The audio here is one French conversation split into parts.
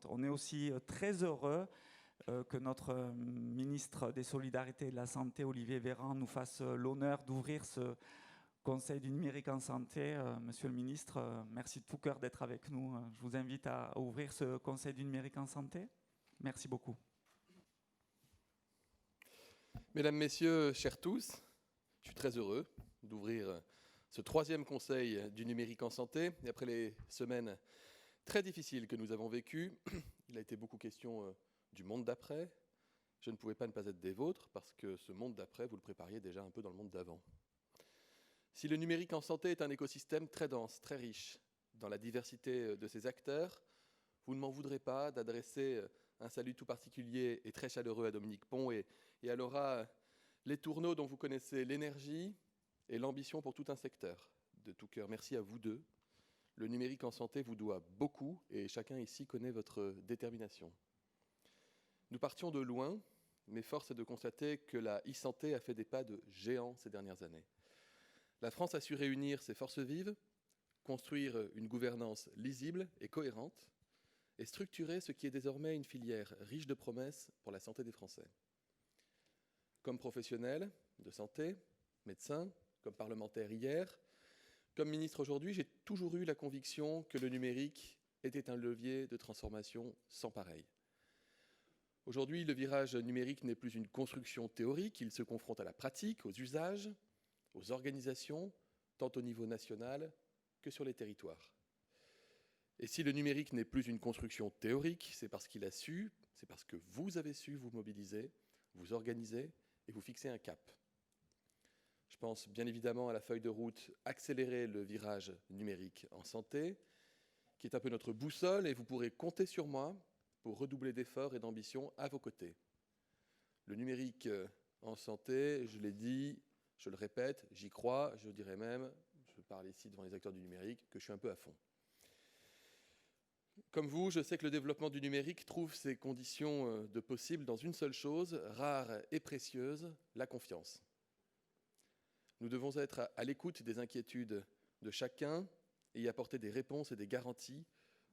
On est aussi très heureux que notre ministre des Solidarités et de la Santé, Olivier Véran, nous fasse l'honneur d'ouvrir ce Conseil du numérique en santé. Monsieur le ministre, merci de tout cœur d'être avec nous. Je vous invite à ouvrir ce Conseil du numérique en santé. Merci beaucoup. Mesdames, Messieurs, chers tous, je suis très heureux d'ouvrir ce 3e Conseil du numérique en santé. Et après les semaines très difficiles que nous avons vécues, il a été beaucoup question du monde d'après. Je ne pouvais pas ne pas être des vôtres parce que ce monde d'après, vous le prépariez déjà un peu dans le monde d'avant. Si le numérique en santé est un écosystème très dense, très riche, dans la diversité de ses acteurs, vous ne m'en voudrez pas d'adresser un salut tout particulier et très chaleureux à Dominique Pont et à Laura Letourneau, dont vous connaissez l'énergie et l'ambition pour tout un secteur. De tout cœur, merci à vous deux. Le numérique en santé vous doit beaucoup et chacun ici connaît votre détermination. Nous partions de loin, mais force est de constater que la e-santé a fait des pas de géant ces dernières années. La France a su réunir ses forces vives, construire une gouvernance lisible et cohérente, et structurer ce qui est désormais une filière riche de promesses pour la santé des Français. Comme professionnel de santé, médecin, comme parlementaire hier, comme ministre aujourd'hui, j'ai toujours eu la conviction que le numérique était un levier de transformation sans pareil. Aujourd'hui, le virage numérique n'est plus une construction théorique, il se confronte à la pratique, aux usages, aux organisations, tant au niveau national que sur les territoires. Et si le numérique n'est plus une construction théorique, c'est parce qu'il a su, c'est parce que vous avez su vous mobiliser, vous organiser et vous fixer un cap. Je pense bien évidemment à la feuille de route « Accélérer le virage numérique en santé », qui est un peu notre boussole, et vous pourrez compter sur moi pour redoubler d'efforts et d'ambition à vos côtés. Le numérique en santé, je l'ai dit, je le répète, j'y crois, je dirais même, je parle ici devant les acteurs du numérique, que je suis un peu à fond. Comme vous, je sais que le développement du numérique trouve ses conditions de possible dans une seule chose, rare et précieuse, la confiance. Nous devons être à l'écoute des inquiétudes de chacun et y apporter des réponses et des garanties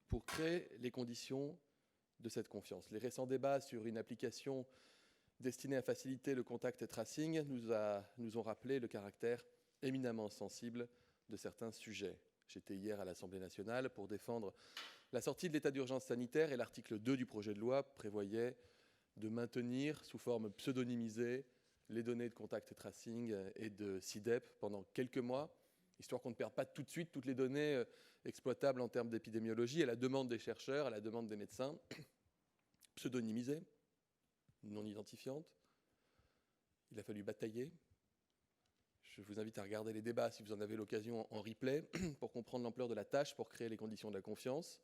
pour créer les conditions de cette confiance. Les récents débats sur une application destinée à faciliter le contact tracing nous ont rappelé le caractère éminemment sensible de certains sujets. J'étais hier à l'Assemblée nationale pour défendre la sortie de l'état d'urgence sanitaire et l'article 2 du projet de loi prévoyait de maintenir sous forme pseudonymisée les données de contact tracing et de SIDEP pendant quelques mois, histoire qu'on ne perde pas tout de suite toutes les données exploitables en termes d'épidémiologie, à la demande des chercheurs, à la demande des médecins, pseudonymisées, non identifiantes. Il a fallu batailler. Je vous invite à regarder les débats, si vous en avez l'occasion, en replay, pour comprendre l'ampleur de la tâche, pour créer les conditions de la confiance.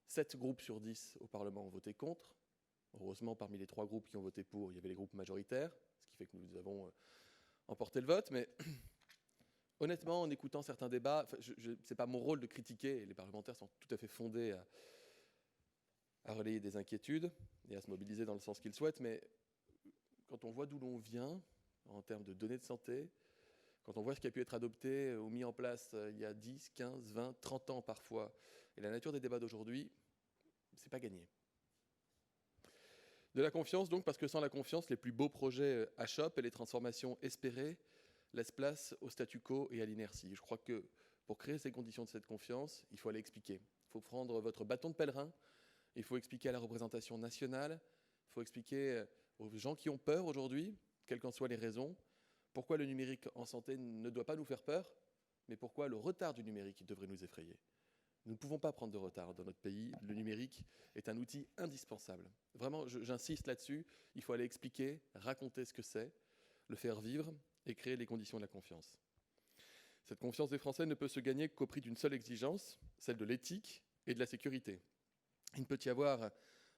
7 groupes sur 10 au Parlement ont voté contre. Heureusement, parmi les 3 groupes qui ont voté pour, il y avait les groupes majoritaires, ce qui fait que nous avons emporté le vote. Mais honnêtement, en écoutant certains débats, ce n'est pas mon rôle de critiquer, et les parlementaires sont tout à fait fondés à relayer des inquiétudes et à se mobiliser dans le sens qu'ils souhaitent, mais quand on voit d'où l'on vient, en termes de données de santé, quand on voit ce qui a pu être adopté ou mis en place il y a 10, 15, 20, 30 ans parfois, et la nature des débats d'aujourd'hui, c'est pas gagné. De la confiance donc, parce que sans la confiance, les plus beaux projets achoppent et les transformations espérées laissent place au statu quo et à l'inertie. Je crois que pour créer ces conditions de cette confiance, il faut aller expliquer. Il faut prendre votre bâton de pèlerin, il faut expliquer à la représentation nationale, il faut expliquer aux gens qui ont peur aujourd'hui, quelles qu'en soient les raisons, pourquoi le numérique en santé ne doit pas nous faire peur, mais pourquoi le retard du numérique devrait nous effrayer. Nous ne pouvons pas prendre de retard dans notre pays. Le numérique est un outil indispensable. Vraiment, j'insiste là-dessus. Il faut aller expliquer, raconter ce que c'est, le faire vivre et créer les conditions de la confiance. Cette confiance des Français ne peut se gagner qu'au prix d'une seule exigence, celle de l'éthique et de la sécurité. Il ne peut y avoir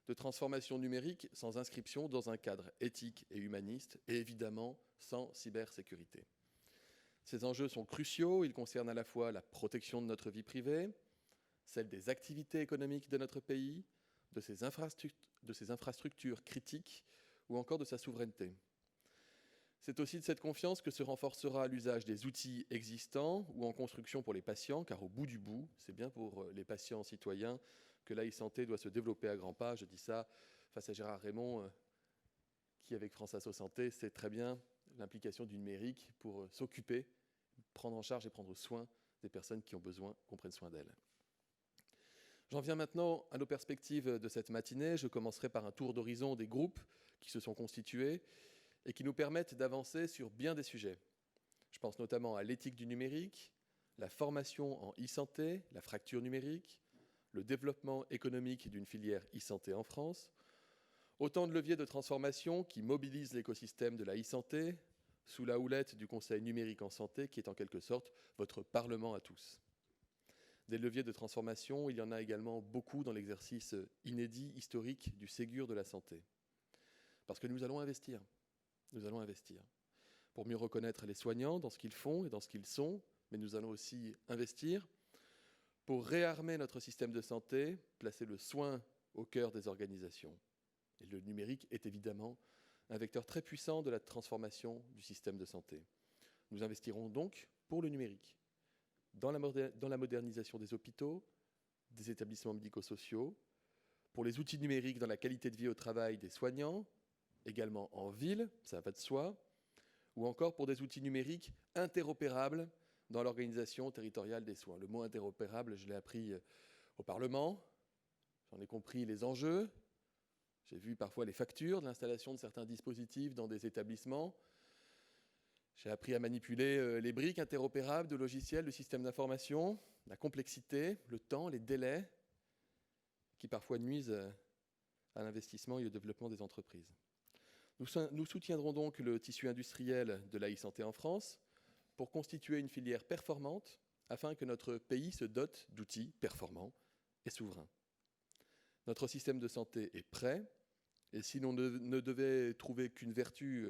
de transformation numérique sans inscription dans un cadre éthique et humaniste, et évidemment sans cybersécurité. Ces enjeux sont cruciaux, ils concernent à la fois la protection de notre vie privée, celle des activités économiques de notre pays, de ses infrastructures critiques ou encore de sa souveraineté. C'est aussi de cette confiance que se renforcera l'usage des outils existants ou en construction pour les patients, car au bout du bout, c'est bien pour les patients citoyens que l'e-santé doit se développer à grands pas. Je dis ça face à Gérard Raymond, qui, avec France Asso Santé, sait très bien l'implication du numérique pour s'occuper, prendre en charge et prendre soin des personnes qui ont besoin qu'on prenne soin d'elles. J'en viens maintenant à nos perspectives de cette matinée. Je commencerai par un tour d'horizon des groupes qui se sont constitués et qui nous permettent d'avancer sur bien des sujets. Je pense notamment à l'éthique du numérique, la formation en e-santé, la fracture numérique, le développement économique d'une filière e-santé en France, autant de leviers de transformation qui mobilisent l'écosystème de la e-santé sous la houlette du Conseil numérique en santé, qui est en quelque sorte votre Parlement à tous. Des leviers de transformation, il y en a également beaucoup dans l'exercice inédit, historique du Ségur de la santé. Parce que nous allons investir. Nous allons investir pour mieux reconnaître les soignants dans ce qu'ils font et dans ce qu'ils sont, mais nous allons aussi investir pour réarmer notre système de santé, placer le soin au cœur des organisations. Et le numérique est évidemment un vecteur très puissant de la transformation du système de santé. Nous investirons donc pour le numérique, dans la modernisation des hôpitaux, des établissements médico-sociaux, pour les outils numériques dans la qualité de vie au travail des soignants, également en ville, ça va de soi, ou encore pour des outils numériques interopérables dans l'organisation territoriale des soins. Le mot interopérable, je l'ai appris au Parlement, j'en ai compris les enjeux, j'ai vu parfois les factures de l'installation de certains dispositifs dans des établissements. J'ai appris à manipuler les briques interopérables de logiciels, de systèmes d'information, la complexité, le temps, les délais, qui parfois nuisent à l'investissement et au développement des entreprises. Nous soutiendrons donc le tissu industriel de la e-santé en France pour constituer une filière performante afin que notre pays se dote d'outils performants et souverains. Notre système de santé est prêt, et si l'on ne devait trouver qu'une vertu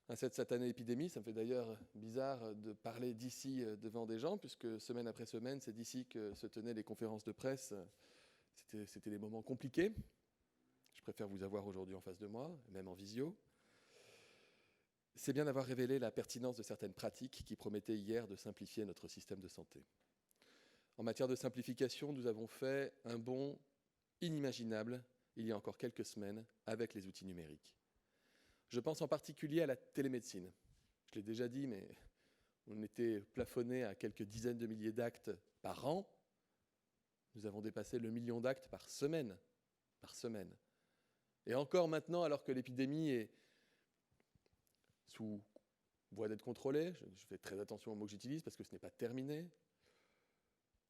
à cette satanée épidémie, ça me fait d'ailleurs bizarre de parler d'ici devant des gens, puisque semaine après semaine, c'est d'ici que se tenaient les conférences de presse. C'était des moments compliqués. Je préfère vous avoir aujourd'hui en face de moi, même en visio. C'est bien d'avoir révélé la pertinence de certaines pratiques qui promettaient hier de simplifier notre système de santé. En matière de simplification, nous avons fait un bond inimaginable il y a encore quelques semaines avec les outils numériques. Je pense en particulier à la télémédecine. Je l'ai déjà dit, mais on était plafonné à quelques dizaines de milliers d'actes par an. Nous avons dépassé le million d'actes par semaine. Et encore maintenant, alors que l'épidémie est sous voie d'être contrôlée, je fais très attention aux mots que j'utilise parce que ce n'est pas terminé,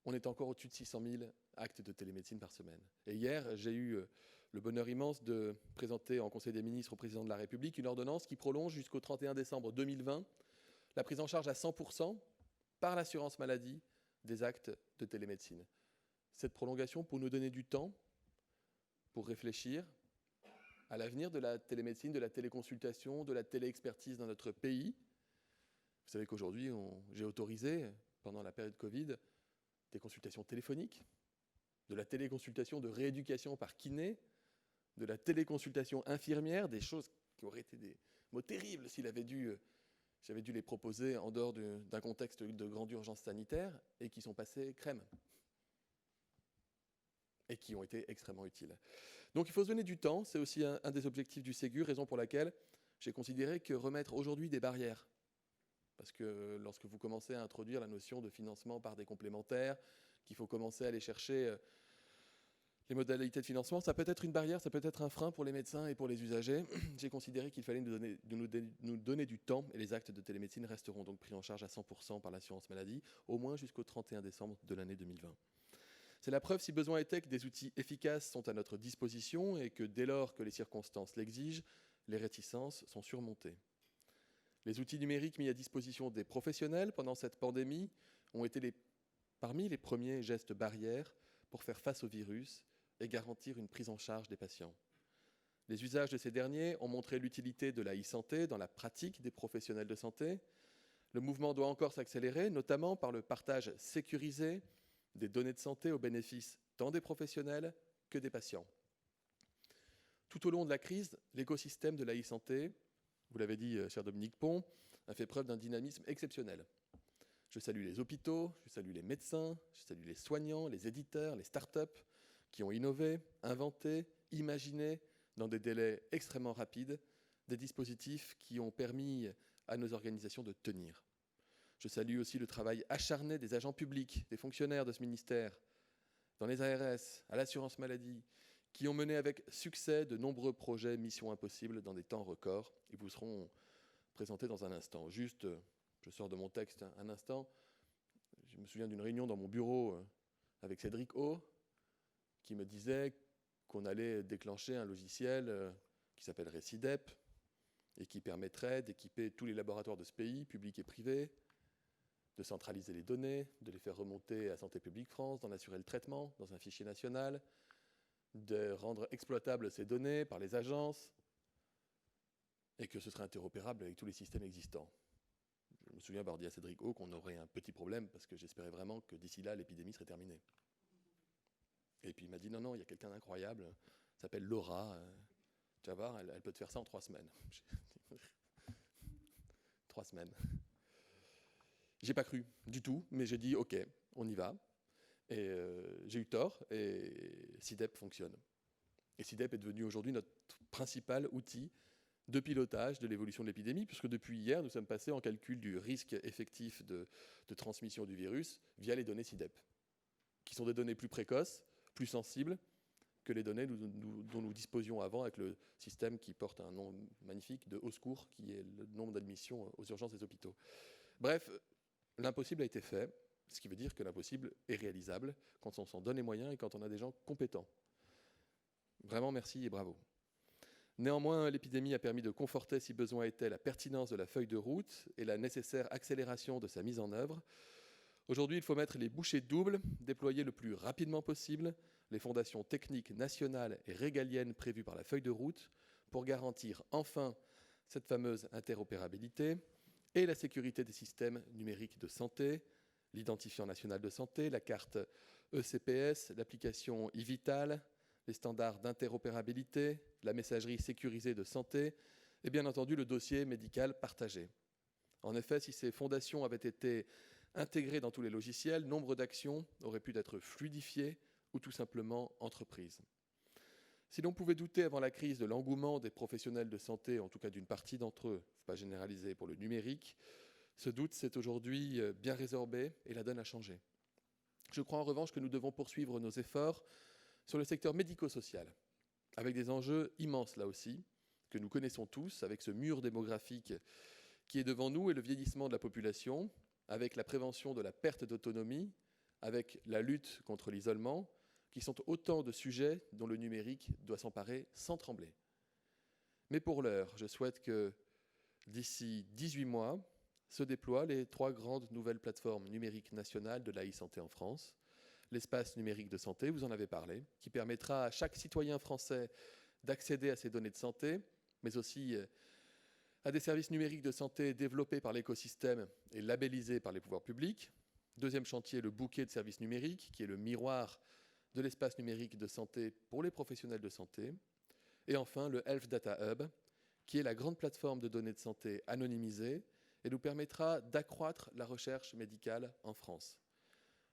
on est encore au-dessus de 600 000 actes de télémédecine par semaine. Et hier, j'ai eu le bonheur immense de présenter en Conseil des ministres au Président de la République une ordonnance qui prolonge jusqu'au 31 décembre 2020 la prise en charge à 100% par l'assurance maladie des actes de télémédecine. Cette prolongation pour nous donner du temps pour réfléchir à l'avenir de la télémédecine, de la téléconsultation, de la téléexpertise dans notre pays. Vous savez qu'aujourd'hui, j'ai autorisé, pendant la période Covid, des consultations téléphoniques, de la téléconsultation de rééducation par kiné, de la téléconsultation infirmière, des choses qui auraient été des mots terribles si j'avais dû les proposer en dehors d'un contexte de grande urgence sanitaire et qui sont passées crème et qui ont été extrêmement utiles. Donc il faut se donner du temps, c'est aussi un des objectifs du Ségur, raison pour laquelle j'ai considéré que remettre aujourd'hui des barrières, parce que lorsque vous commencez à introduire la notion de financement par des complémentaires, qu'il faut commencer à aller chercher les modalités de financement, ça peut être une barrière, ça peut être un frein pour les médecins et pour les usagers. J'ai considéré qu'il fallait nous donner du temps, et les actes de télémédecine resteront donc pris en charge à 100% par l'assurance maladie, au moins jusqu'au 31 décembre de l'année 2020. C'est la preuve, si besoin était, que des outils efficaces sont à notre disposition et que dès lors que les circonstances l'exigent, les réticences sont surmontées. Les outils numériques mis à disposition des professionnels pendant cette pandémie ont été parmi les premiers gestes barrières pour faire face au virus et garantir une prise en charge des patients. Les usages de ces derniers ont montré l'utilité de la e-santé dans la pratique des professionnels de santé. Le mouvement doit encore s'accélérer, notamment par le partage sécurisé des données de santé au bénéfice tant des professionnels que des patients. Tout au long de la crise, l'écosystème de la e-santé, vous l'avez dit, cher Dominique Pont, a fait preuve d'un dynamisme exceptionnel. Je salue les hôpitaux, je salue les médecins, je salue les soignants, les éditeurs, les start-up, qui ont innové, inventé, imaginé, dans des délais extrêmement rapides, des dispositifs qui ont permis à nos organisations de tenir. Je salue aussi le travail acharné des agents publics, des fonctionnaires de ce ministère, dans les ARS, à l'assurance maladie, qui ont mené avec succès de nombreux projets Mission Impossible dans des temps records. Ils vous seront présentés dans un instant. Juste, je sors de mon texte un instant. Je me souviens d'une réunion dans mon bureau avec Cédric O, qui me disait qu'on allait déclencher un logiciel qui s'appellerait CIDEP et qui permettrait d'équiper tous les laboratoires de ce pays, publics et privés, de centraliser les données, de les faire remonter à Santé publique France, d'en assurer le traitement dans un fichier national, de rendre exploitables ces données par les agences et que ce serait interopérable avec tous les systèmes existants. Je me souviens avoir dit à Cédric O qu'on aurait un petit problème parce que j'espérais vraiment que d'ici là, l'épidémie serait terminée. Et puis il m'a dit non, il y a quelqu'un d'incroyable, s'appelle Laura, tu vas voir, elle peut te faire ça en 3 semaines. 3 semaines. J'ai pas cru du tout, mais j'ai dit ok, on y va. Et j'ai eu tort, et CIDEP fonctionne. Et CIDEP est devenu aujourd'hui notre principal outil de pilotage de l'évolution de l'épidémie, puisque depuis hier, nous sommes passés en calcul du risque effectif de transmission du virus via les données CIDEP, qui sont des données plus précoces, plus sensibles que les données dont nous disposions avant avec le système qui porte un nom magnifique de Au secours, qui est le nombre d'admissions aux urgences des hôpitaux. Bref, l'impossible a été fait, ce qui veut dire que l'impossible est réalisable quand on s'en donne les moyens et quand on a des gens compétents. Vraiment, merci et bravo. Néanmoins, l'épidémie a permis de conforter, si besoin était, la pertinence de la feuille de route et la nécessaire accélération de sa mise en œuvre. Aujourd'hui, il faut mettre les bouchées doubles, déployer le plus rapidement possible les fondations techniques nationales et régaliennes prévues par la feuille de route pour garantir enfin cette fameuse interopérabilité et la sécurité des systèmes numériques de santé, l'identifiant national de santé, la carte ECPS, l'application e-Vital, les standards d'interopérabilité, la messagerie sécurisée de santé et bien entendu le dossier médical partagé. En effet, si ces fondations avaient été intégrées dans tous les logiciels, nombre d'actions auraient pu être fluidifiées ou tout simplement entreprises. Si l'on pouvait douter avant la crise de l'engouement des professionnels de santé, en tout cas d'une partie d'entre eux, il ne faut pas généraliser, pour le numérique, ce doute s'est aujourd'hui bien résorbé et la donne a changé. Je crois en revanche que nous devons poursuivre nos efforts sur le secteur médico-social, avec des enjeux immenses là aussi, que nous connaissons tous, avec ce mur démographique qui est devant nous et le vieillissement de la population, avec la prévention de la perte d'autonomie, avec la lutte contre l'isolement, qui sont autant de sujets dont le numérique doit s'emparer sans trembler. Mais pour l'heure, je souhaite que d'ici 18 mois se déploient les 3 grandes nouvelles plateformes numériques nationales de la e-santé en France. L'espace numérique de santé, vous en avez parlé, qui permettra à chaque citoyen français d'accéder à ces données de santé, mais aussi à des services numériques de santé développés par l'écosystème et labellisés par les pouvoirs publics. Deuxième chantier, le bouquet de services numériques, qui est le miroir de l'espace numérique de santé pour les professionnels de santé. Et enfin, le Health Data Hub, qui est la grande plateforme de données de santé anonymisées et nous permettra d'accroître la recherche médicale en France.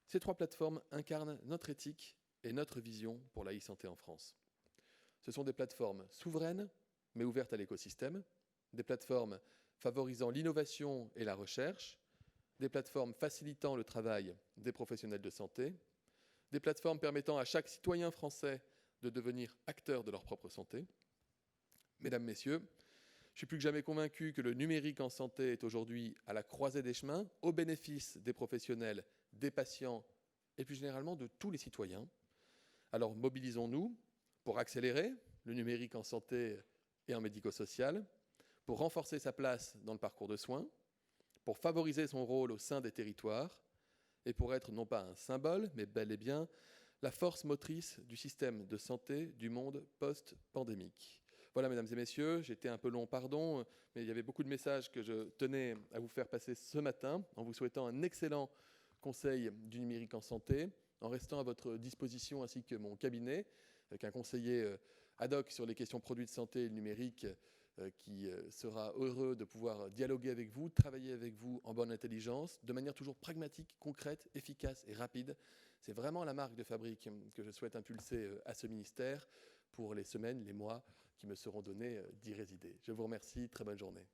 Ces 3 plateformes incarnent notre éthique et notre vision pour la e-santé en France. Ce sont des plateformes souveraines, mais ouvertes à l'écosystème, des plateformes favorisant l'innovation et la recherche, des plateformes facilitant le travail des professionnels de santé, des plateformes permettant à chaque citoyen français de devenir acteur de leur propre santé. Mesdames, Messieurs, je suis plus que jamais convaincu que le numérique en santé est aujourd'hui à la croisée des chemins, au bénéfice des professionnels, des patients et plus généralement de tous les citoyens. Alors mobilisons-nous pour accélérer le numérique en santé et en médico-social, pour renforcer sa place dans le parcours de soins, pour favoriser son rôle au sein des territoires et pour être non pas un symbole, mais bel et bien la force motrice du système de santé du monde post-pandémique. Voilà, mesdames et messieurs, j'ai été un peu long, pardon, mais il y avait beaucoup de messages que je tenais à vous faire passer ce matin, en vous souhaitant un excellent conseil du numérique en santé, en restant à votre disposition ainsi que mon cabinet, avec un conseiller ad hoc sur les questions produits de santé et numérique qui sera heureux de pouvoir dialoguer avec vous, travailler avec vous en bonne intelligence, de manière toujours pragmatique, concrète, efficace et rapide. C'est vraiment la marque de fabrique que je souhaite impulser à ce ministère pour les semaines, les mois qui me seront donnés d'y résider. Je vous remercie, très bonne journée.